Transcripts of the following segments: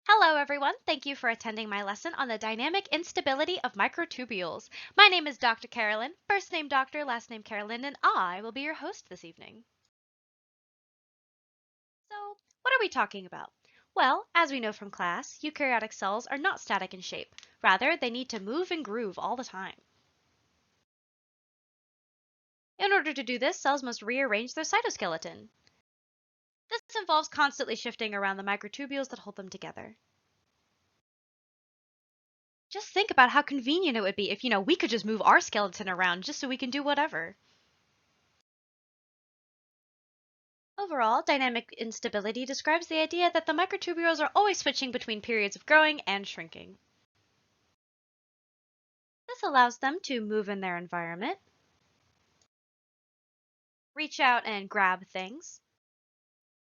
Hello, everyone. Thank you for attending my lesson on the dynamic instability of microtubules. My name is Dr. Carolyn, first name Doctor, last name Carolyn, and I will be your host this evening. So, what are we talking about? Well, as we know from class, eukaryotic cells are not static in shape. Rather, they need to move and groove all the time. In order to do this, cells must rearrange their cytoskeleton. This involves constantly shifting around the microtubules that hold them together. Just think about how convenient it would be if, we could just move our skeleton around just so we can do whatever. Overall, dynamic instability describes the idea that the microtubules are always switching between periods of growing and shrinking. This allows them to move in their environment, reach out and grab things,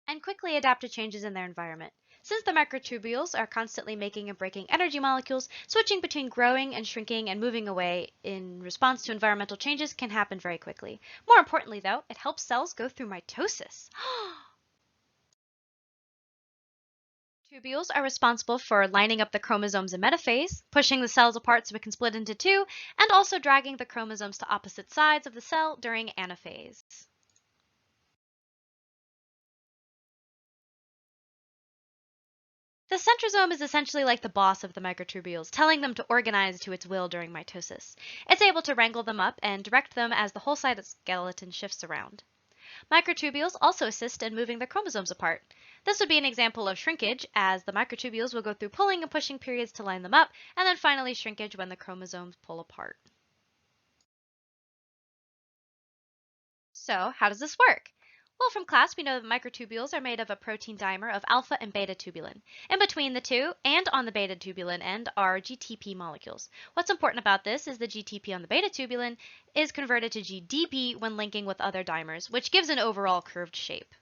and quickly adapt to changes in their environment. Since the microtubules are constantly making and breaking energy molecules, switching between growing and shrinking and moving away in response to environmental changes can happen very quickly. More importantly, though, it helps cells go through mitosis. Tubules are responsible for lining up the chromosomes in metaphase, pushing the cells apart so it can split into two, and also dragging the chromosomes to opposite sides of the cell during anaphase. The centrosome is essentially like the boss of the microtubules, telling them to organize to its will during mitosis. It's able to wrangle them up and direct them as the whole cytoskeleton shifts around. Microtubules also assist in moving the chromosomes apart. This would be an example of shrinkage, as the microtubules will go through pulling and pushing periods to line them up, and then finally shrinkage when the chromosomes pull apart. So, how does this work? Well, from class, we know that microtubules are made of a protein dimer of alpha and beta tubulin. In between the two, and on the beta tubulin end, are GTP molecules. What's important about this is the GTP on the beta tubulin is converted to GDP when linking with other dimers, which gives an overall curved shape.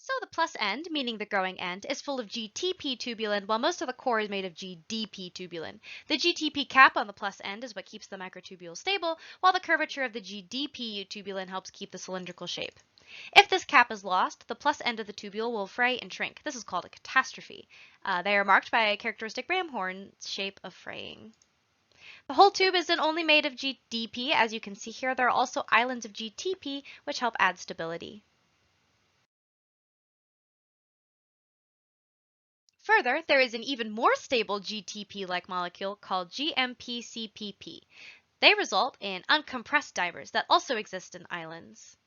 So the plus end, meaning the growing end, is full of GTP tubulin, while most of the core is made of GDP tubulin. The GTP cap on the plus end is what keeps the microtubule stable, while the curvature of the GDP tubulin helps keep the cylindrical shape. If this cap is lost, the plus end of the tubule will fray and shrink. This is called a catastrophe. They are marked by a characteristic ram horn shape of fraying. The whole tube isn't only made of GDP. As you can see here, there are also islands of GTP, which help add stability. Further, there is an even more stable GTP-like molecule called GMP-CPP. They result in uncompressed dimers that also exist in islands.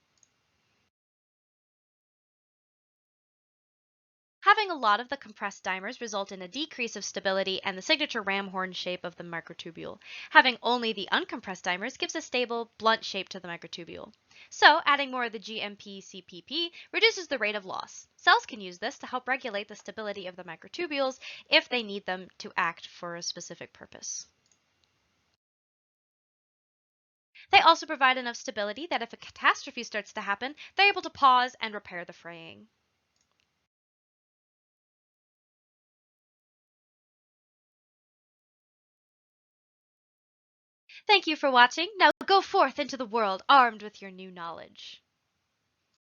Having a lot of the compressed dimers result in a decrease of stability and the signature ram horn shape of the microtubule. Having only the uncompressed dimers gives a stable, blunt shape to the microtubule. So, adding more of the GMP-CPP reduces the rate of loss. Cells can use this to help regulate the stability of the microtubules if they need them to act for a specific purpose. They also provide enough stability that if a catastrophe starts to happen, they're able to pause and repair the fraying. Thank you for watching. Now go forth into the world armed with your new knowledge.